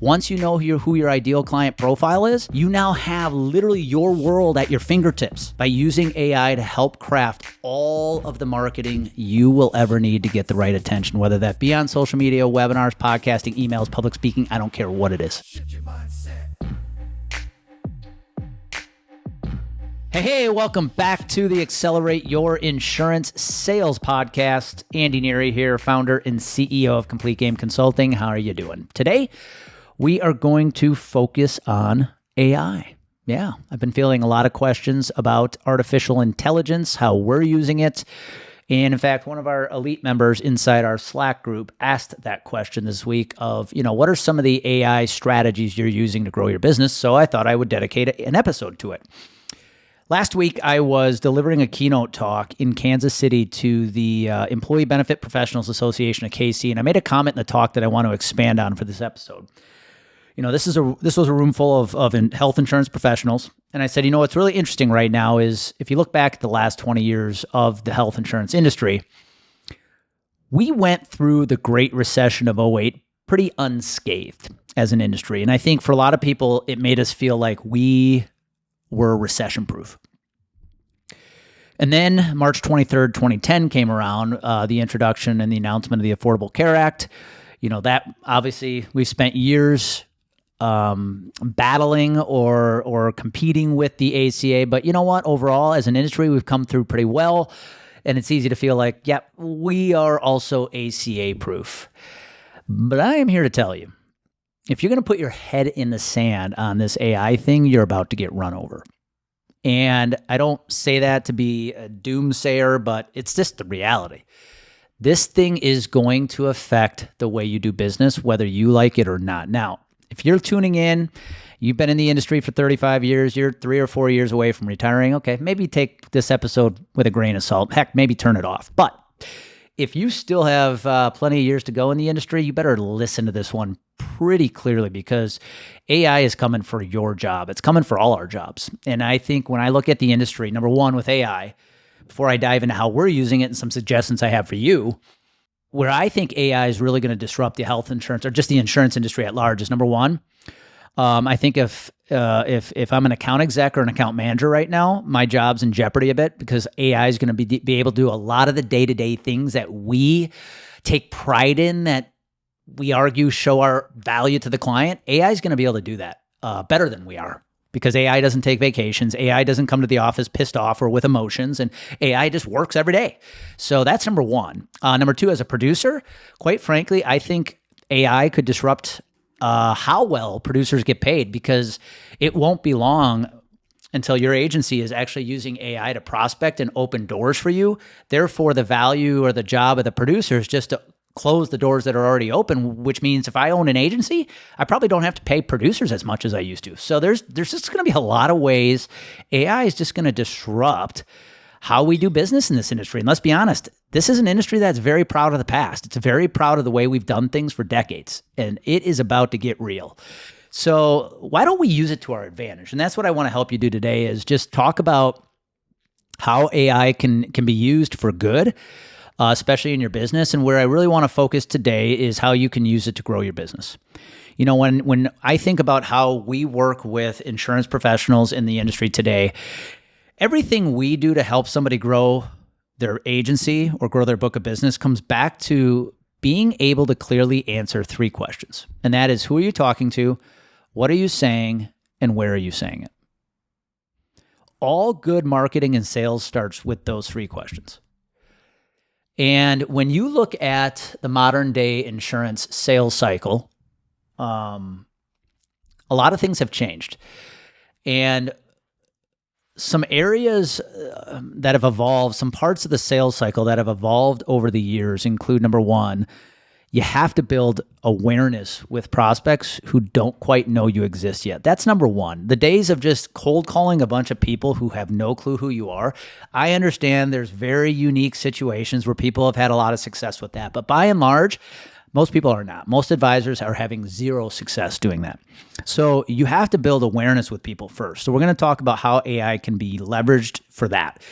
Once you know who your ideal client profile is, you now have literally your world at your fingertips by using AI to help craft all of the marketing you will ever need to get the right attention, whether that be on social media, webinars, podcasting, emails, public speaking, I don't care what it is. Hey, welcome back to the Accelerate Your Insurance Sales Podcast. Andy Neary here, founder and CEO of Complete Game Consulting. How are you doing? Today, we are going to focus on AI. Yeah, I've been feeling a lot of questions about artificial intelligence, how we're using it. And in fact, one of our elite members inside our Slack group asked that question this week of, what are some of the AI strategies you're using to grow your business? So I thought I would dedicate an episode to it. Last week, I was delivering a keynote talk in Kansas City to the Employee Benefit Professionals Association of KC, and I made a comment in the talk that I want to expand on for this episode. This was a room full of health insurance professionals, and I said, what's really interesting right now is if you look back at the last 20 years of the health insurance industry, we went through the Great Recession of '08 pretty unscathed as an industry, and I think for a lot of people, it made us feel like we were recession-proof. And then March 23rd, 2010 came around, the introduction and the announcement of the Affordable Care Act. That obviously we've spent years battling or competing with the ACA. But you know what? Overall, as an industry, we've come through pretty well. And it's easy to feel like, we are also ACA-proof. But I am here to tell you, if you're going to put your head in the sand on this AI thing, you're about to get run over. And I don't say that to be a doomsayer, but it's just the reality. This thing is going to affect the way you do business, whether you like it or not. Now, if you're tuning in, you've been in the industry for 35 years, you're 3 or 4 years away from retiring, okay, maybe take this episode with a grain of salt. Heck, maybe turn it off. But if you still have plenty of years to go in the industry, you better listen to this one pretty clearly because AI is coming for your job. It's coming for all our jobs. And I think when I look at the industry, number one, with AI, before I dive into how we're using it and some suggestions I have for you, where I think AI is really going to disrupt the health insurance or just the insurance industry at large is number one. I think if I'm an account exec or an account manager right now, my job's in jeopardy a bit because AI is going to be able to do a lot of the day-to-day things that we take pride in, that we argue show our value to the client. AI is going to be able to do that better than we are because AI doesn't take vacations. AI doesn't come to the office pissed off or with emotions, and AI just works every day. So that's number one. Number two, as a producer, quite frankly, I think AI could disrupt how well producers get paid because it won't be long until your agency is actually using AI to prospect and open doors for you. Therefore, the value or the job of the producer is just to close the doors that are already open, which means if I own an agency, I probably don't have to pay producers as much as I used to. So there's just going to be a lot of ways AI is just going to disrupt how we do business in this industry. And let's be honest, this is an industry that's very proud of the past. It's very proud of the way we've done things for decades, and it is about to get real. So why don't we use it to our advantage? And that's what I want to help you do today is just talk about how AI can be used for good, especially in your business. And where I really want to focus today is how you can use it to grow your business. When I think about how we work with insurance professionals in the industry today, everything we do to help somebody grow their agency or grow their book of business comes back to being able to clearly answer 3 questions. And that is, who are you talking to? What are you saying? And where are you saying it? All good marketing and sales starts with those 3 questions. And when you look at the modern day insurance sales cycle, a lot of things have changed. And some areas that have evolved, some parts of the sales cycle that have evolved over the years include, number one, you have to build awareness with prospects who don't quite know you exist yet. That's number one. The days of just cold calling a bunch of people who have no clue who you are. I understand there's very unique situations where people have had a lot of success with that. But by and large, most people are not. Most advisors are having zero success doing that. So you have to build awareness with people first. So we're going to talk about how AI can be leveraged for that.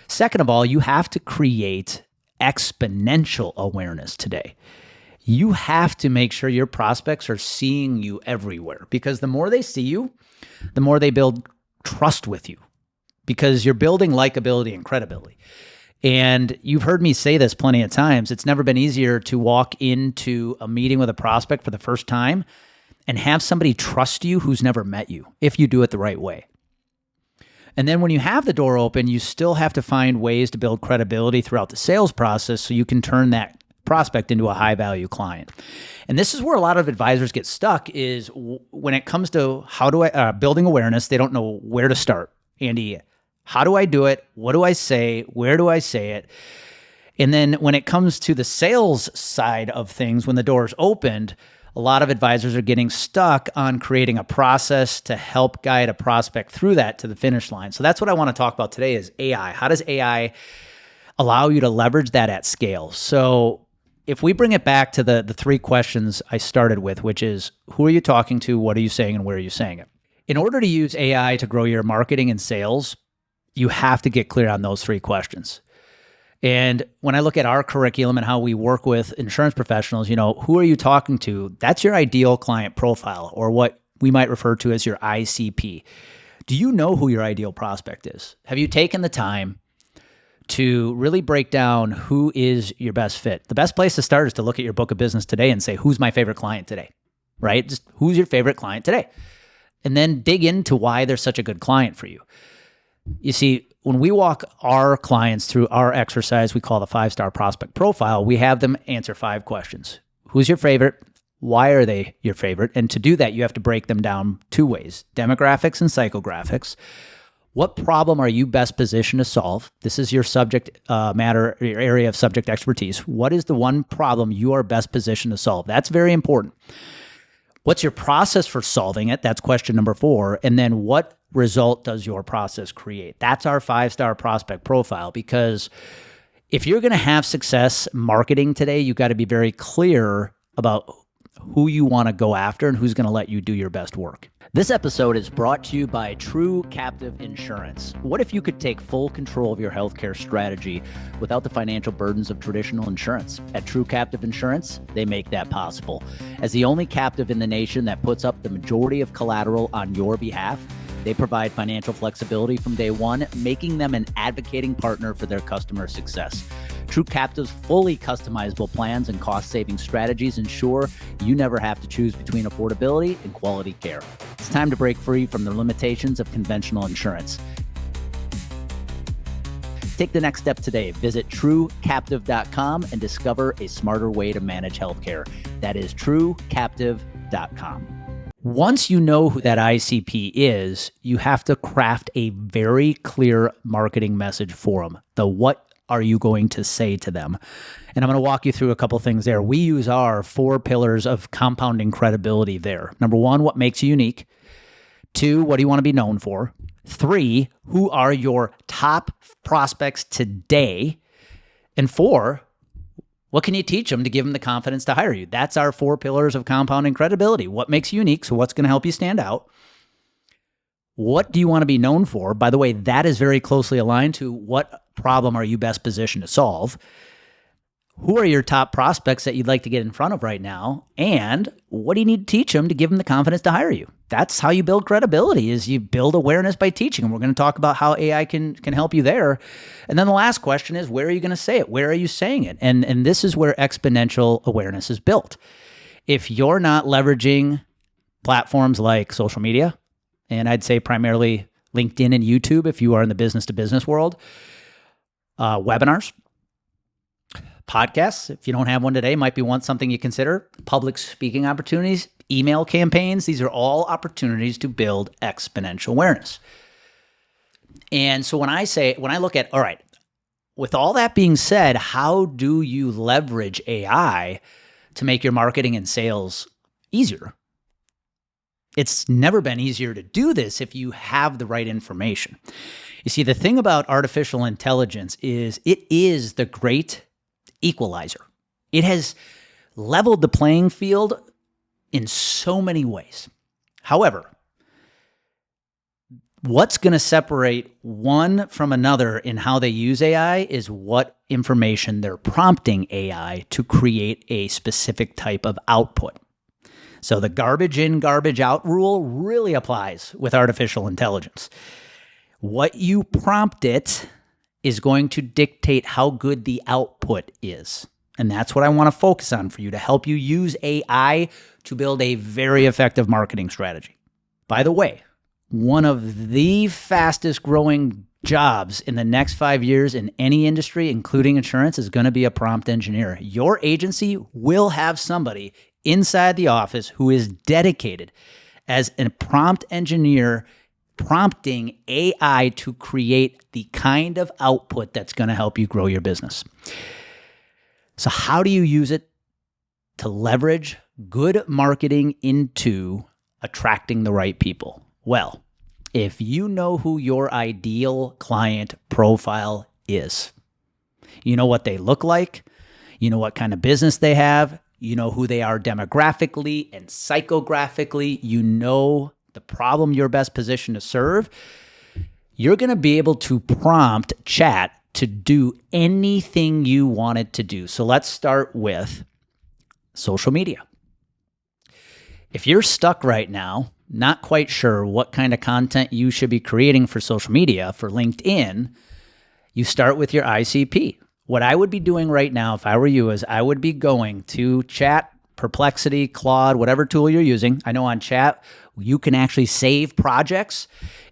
Second of all, you have to create exponential awareness today. You have to make sure your prospects are seeing you everywhere, because the more they see you, the more they build trust with you, because you're building likability and credibility. And you've heard me say this plenty of times. It's never been easier to walk into a meeting with a prospect for the first time and have somebody trust you who's never met you, if you do it the right way. And then when you have the door open, you still have to find ways to build credibility throughout the sales process so you can turn that prospect into a high-value client. And this is where a lot of advisors get stuck, is when it comes to building awareness, they don't know where to start. Andy, how do I do it? What do I say? Where do I say it? And then when it comes to the sales side of things, when the door is opened, a lot of advisors are getting stuck on creating a process to help guide a prospect through that to the finish line. So that's what I want to talk about today is AI. How does AI allow you to leverage that at scale? So if we bring it back to the three questions I started with, which is, who are you talking to? What are you saying? And where are you saying it? In order to use AI to grow your marketing and sales, you have to get clear on those three questions. And when I look at our curriculum and how we work with insurance professionals, who are you talking to? That's your ideal client profile, or what we might refer to as your ICP. Do you know who your ideal prospect is? Have you taken the time to really break down who is your best fit? The best place to start is to look at your book of business today and say, who's my favorite client today, right? Just who's your favorite client today? And then dig into why they're such a good client for you. You see, when we walk our clients through our exercise we call the 5-star prospect profile, we have them answer 5 questions. Who's your favorite? Why are they your favorite? And to do that, you have to break them down 2 ways, demographics and psychographics. What problem are you best positioned to solve? This is your subject matter, your area of subject expertise. What is the one problem you are best positioned to solve? That's very important. What's your process for solving it? That's question number 4. And then what result does your process create? That's our 5-star prospect profile, because if you're going to have success marketing today, you got to be very clear about who you want to go after and who's going to let you do your best work. This episode is brought to you by True Captive Insurance. What if you could take full control of your healthcare strategy without the financial burdens of traditional insurance? At True Captive Insurance, they make that possible. As the only captive in the nation that puts up the majority of collateral on your behalf, they provide financial flexibility from day one, making them an advocating partner for their customer success. True Captive's fully customizable plans and cost-saving strategies ensure you never have to choose between affordability and quality care. It's time to break free from the limitations of conventional insurance. Take the next step today. Visit truecaptive.com and discover a smarter way to manage healthcare. That is truecaptive.com. Once you know who that ICP is, you have to craft a very clear marketing message for them. What are you going to say to them? And I'm going to walk you through a couple things there. We use our 4 pillars of compounding credibility there. Number 1, what makes you unique? 2, what do you want to be known for? 3, who are your top prospects today? And 4, what can you teach them to give them the confidence to hire you? That's our 4 pillars of compounding credibility. What makes you unique? So what's going to help you stand out? What do you want to be known for? By the way, that is very closely aligned to what problem are you best positioned to solve? Who are your top prospects that you'd like to get in front of right now? And what do you need to teach them to give them the confidence to hire you? That's how you build credibility, is you build awareness by teaching. And we're going to talk about how AI can help you there. And then the last question is, where are you going to say it? Where are you saying it? And this is where exponential awareness is built. If you're not leveraging platforms like social media, and I'd say primarily LinkedIn and YouTube if you are in the business-to-business world, webinars, podcasts, if you don't have one today, might be something you consider, public speaking opportunities, email campaigns. These are all opportunities to build exponential awareness. And so when I look at, all right, with all that being said, how do you leverage AI to make your marketing and sales easier? It's never been easier to do this if you have the right information. You see, the thing about artificial intelligence is it is the great equalizer. It has leveled the playing field in so many ways. However, What's going to separate one from another in how they use AI is what information they're prompting AI to create a specific type of output. So the garbage in, garbage out rule really applies with artificial intelligence. What you prompt it is going to dictate how good the output is. And that's what I want to focus on for you to help you use AI to build a very effective marketing strategy. By the way, one of the fastest growing jobs in the next 5 years in any industry, including insurance, is going to be a prompt engineer. Your agency will have somebody inside the office who is dedicated as a prompt engineer, prompting AI to create the kind of output that's going to help you grow your business. So how do you use it to leverage good marketing into attracting the right people? Well, if you know who your ideal client profile is, you know what they look like, you know what kind of business they have, you know who they are demographically and psychographically, you know the problem you're best positioned to serve, you're going to be able to prompt chat to do anything you want it to do. So let's start with social media. If you're stuck right now, not quite sure what kind of content you should be creating for social media, for LinkedIn, you start with your ICP. What I would be doing right now, if I were you, is I would be going to Chat, Perplexity, Claude, whatever tool you're using. I know on Chat, you can actually save projects,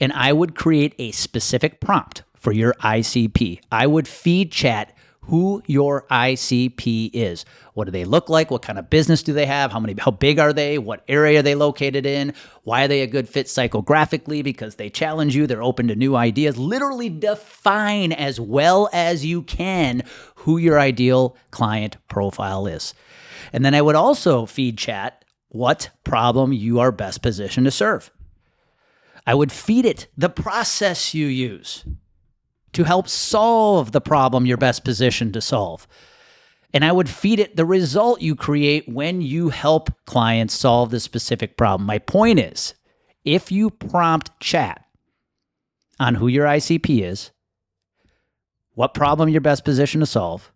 and I would create a specific prompt for your ICP. I would feed Chat who your ICP is. What do they look like? What kind of business do they have? How big are they? What area are they located in? Why are they a good fit psychographically? Because they challenge you. They're open to new ideas. Literally define as well as you can who your ideal client profile is. And then I would also feed Chat what problem you are best positioned to serve. I would feed it the process you use to help solve the problem you're best positioned to solve. And I would feed it the result you create when you help clients solve the specific problem. My point is, if you prompt Chat on who your ICP is, what problem you're best positioned to solve,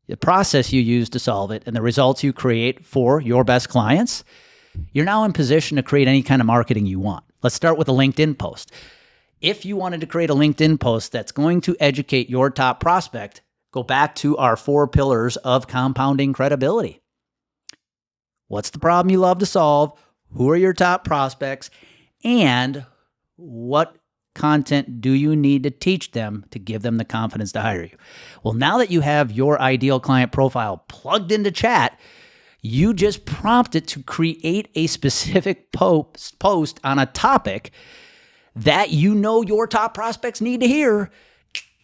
the process you use to solve it, and the results you create for your best clients, you're now in position to create any kind of marketing you want. Let's start with a LinkedIn post. If you wanted to create a LinkedIn post that's going to educate your top prospect, go back to our 4 pillars of compounding credibility. What's the problem you love to solve? Who are your top prospects? And what content do you need to teach them to give them the confidence to hire you? Well, now that you have your ideal client profile plugged into Chat, you just prompt it to create a specific post on a topic that you know your top prospects need to hear,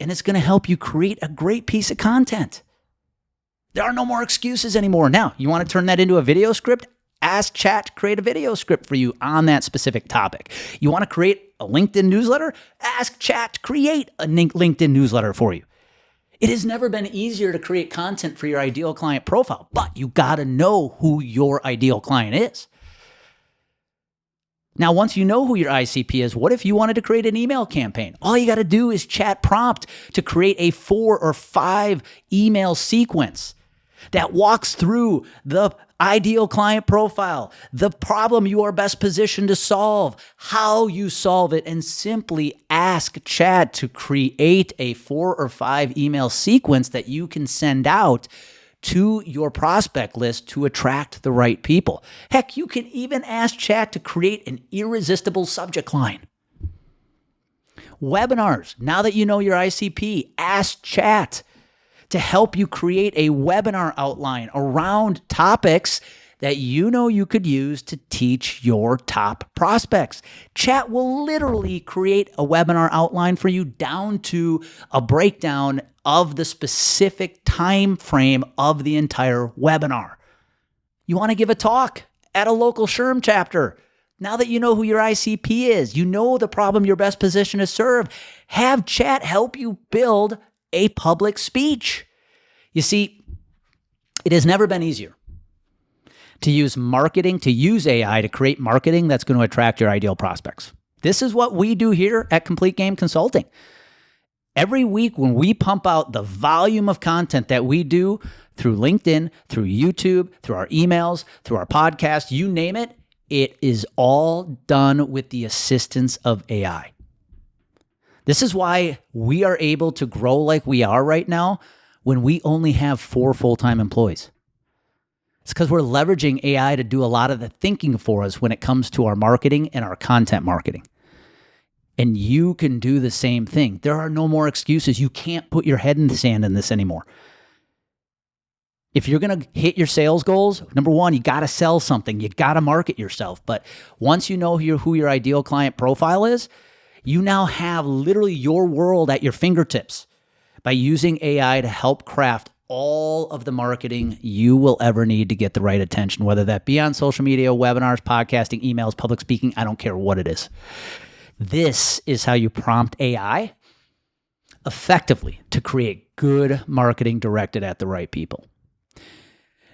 and it's going to help you create a great piece of content. There are no more excuses anymore. Now, you want to turn that into a video script? Ask Chat to create a video script for you on that specific topic. You want to create a LinkedIn newsletter? Ask Chat to create a LinkedIn newsletter for you. It has never been easier to create content for your ideal client profile, but you got to know who your ideal client is. Now, once you know who your ICP is, what if you wanted to create an email campaign? All you got to do is Chat prompt to create a 4 or 5 email sequence that walks through the ideal client profile, the problem you are best positioned to solve, how you solve it, and simply ask Chat to create a 4 or 5 email sequence that you can send out to your prospect list to attract the right people. Heck, you can even ask Chat to create an irresistible subject line. Webinars. Now that you know your ICP, ask Chat to help you create a webinar outline around topics that you know you could use to teach your top prospects. Chat will literally create a webinar outline for you down to a breakdown of the specific time frame of the entire webinar. You want to give a talk at a local SHRM chapter. Now that you know who your ICP is, you know the problem you're best positioned to serve, have Chat help you build a public speech. You see, it has never been easier to use marketing, to use AI to create marketing that's going to attract your ideal prospects. This is what we do here at Complete Game Consulting. Every week when we pump out the volume of content that we do through LinkedIn, through YouTube, through our emails, through our podcast, you name it, it is all done with the assistance of AI. This is why we are able to grow like we are right now when we only have 4 full-time employees. It's because we're leveraging AI to do a lot of the thinking for us when it comes to our marketing and our content marketing. And you can do the same thing. There are no more excuses. You can't put your head in the sand in this anymore. If you're going to hit your sales goals, number one, you got to sell something. You got to market yourself. But once you know who your ideal client profile is, you now have literally your world at your fingertips by using AI to help craft all of the marketing you will ever need to get the right attention, whether that be on social media, webinars, podcasting, emails, public speaking, I don't care what it is. This is how you prompt AI effectively to create good marketing directed at the right people.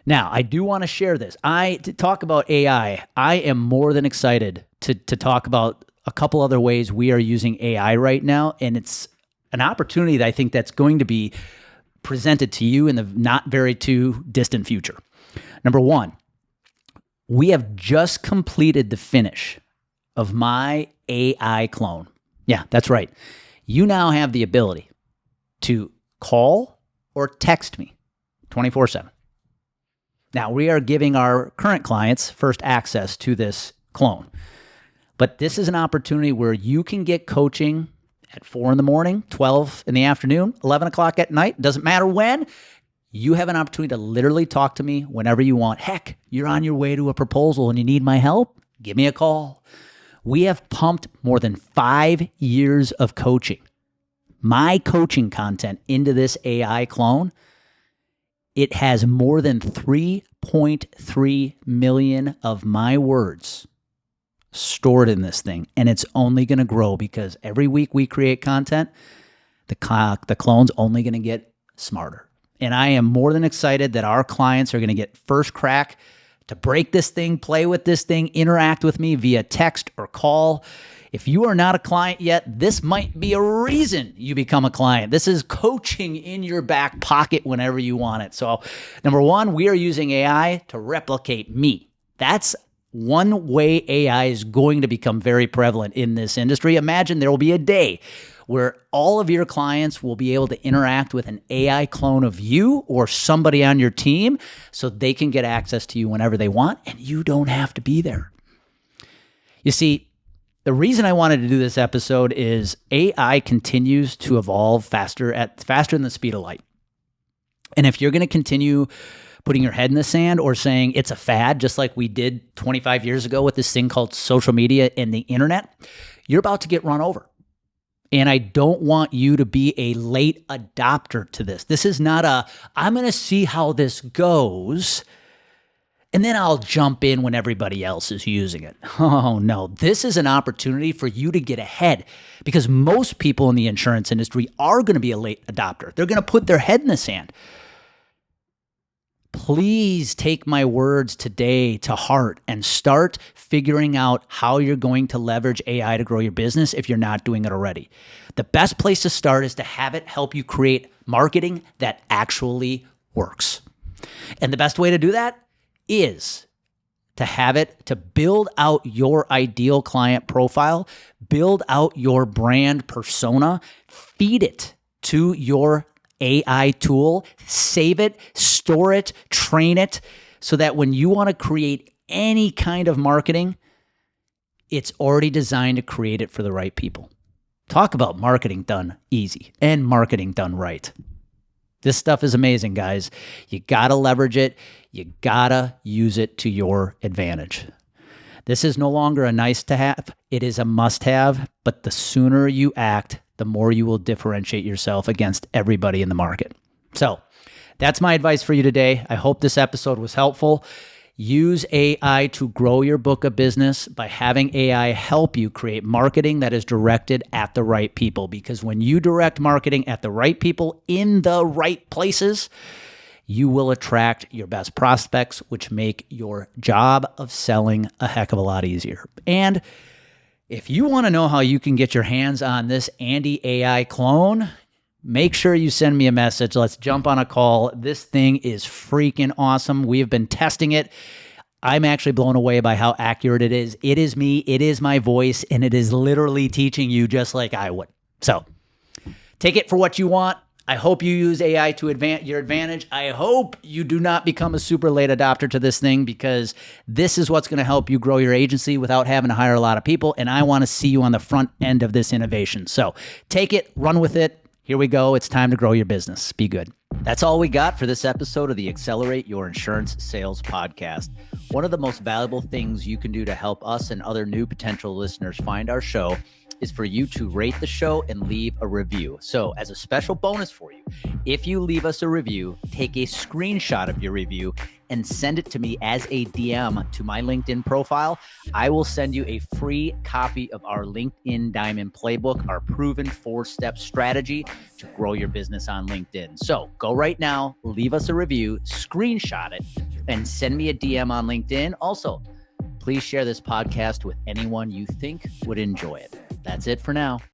Now, I do want to share this. To talk about AI, I am more than excited to talk about a couple other ways we are using AI right now, and it's an opportunity that I think that's going to be presented to you in the not very too distant future. Number one, we have just completed the finish of my AI clone. Yeah, that's right. You now have the ability to call or text me 24/7. Now, we are giving our current clients first access to this clone, but this is an opportunity where you can get coaching at 4 in the morning, 12 in the afternoon, 11 o'clock at night, doesn't matter when. You have an opportunity to literally talk to me whenever you want. Heck, you're on your way to a proposal and you need my help? Give me a call. We have pumped more than 5 years of coaching, my coaching content, into this AI clone. It has more than 3.3 million of my words stored in this thing, and it's only going to grow because every week we create content, the clone's only going to get smarter. And I am more than excited that our clients are going to get first crack to break this thing, play with this thing, interact with me via text or call. If you are not a client yet, this might be a reason you become a client. This is coaching in your back pocket whenever you want it. So, number one, we are using AI to replicate me. That's one way AI is going to become very prevalent in this industry. Imagine there will be a day where all of your clients will be able to interact with an AI clone of you or somebody on your team so they can get access to you whenever they want, and you don't have to be there. You see, the reason I wanted to do this episode is AI continues to evolve faster than the speed of light. And if you're going to continue putting your head in the sand or saying it's a fad, just like we did 25 years ago with this thing called social media and the internet, you're about to get run over. And I don't want you to be a late adopter to this. This is not I'm going to see how this goes, and then I'll jump in when everybody else is using it. Oh no, this is an opportunity for you to get ahead, because most people in the insurance industry are going to be a late adopter. They're going to put their head in the sand. Please take my words today to heart and start figuring out how you're going to leverage AI to grow your business if you're not doing it already. The best place to start is to have it help you create marketing that actually works. And the best way to do that is to have it to build out your ideal client profile, build out your brand persona, feed it to your AI tool, save it, store it, train it, so that when you want to create any kind of marketing, it's already designed to create it for the right people. Talk about marketing done easy and marketing done right. This stuff is amazing, guys. You got to leverage it. You got to use it to your advantage. This is no longer a nice to have. It is a must have, but the sooner you act, the more you will differentiate yourself against everybody in the market. So that's my advice for you today. I hope this episode was helpful. Use AI to grow your book of business by having AI help you create marketing that is directed at the right people. Because when you direct marketing at the right people in the right places, you will attract your best prospects, which make your job of selling a heck of a lot easier. And If you want to know how you can get your hands on this Andy AI clone, make sure you send me a message. Let's jump on a call. This thing is freaking awesome. We have been testing it. I'm actually blown away by how accurate it is. It is me, it is my voice, and it is literally teaching you just like I would. So take it for what you want. I hope you use AI to your advantage. I hope you do not become a super late adopter to this thing, because this is what's going to help you grow your agency without having to hire a lot of people. And I want to see you on the front end of this innovation. So take it, run with it. Here we go. It's time to grow your business. Be good. That's all we got for this episode of the Accelerate Your Insurance Sales Podcast. One of the most valuable things you can do to help us and other new potential listeners find our show is for you to rate the show and leave a review. So as a special bonus for you, if you leave us a review, take a screenshot of your review and send it to me as a DM to my LinkedIn profile. I will send you a free copy of our LinkedIn Diamond Playbook, our proven 4-step strategy to grow your business on LinkedIn. So go right now, leave us a review, screenshot it, and send me a DM on LinkedIn. Also, please share this podcast with anyone you think would enjoy it. That's it for now.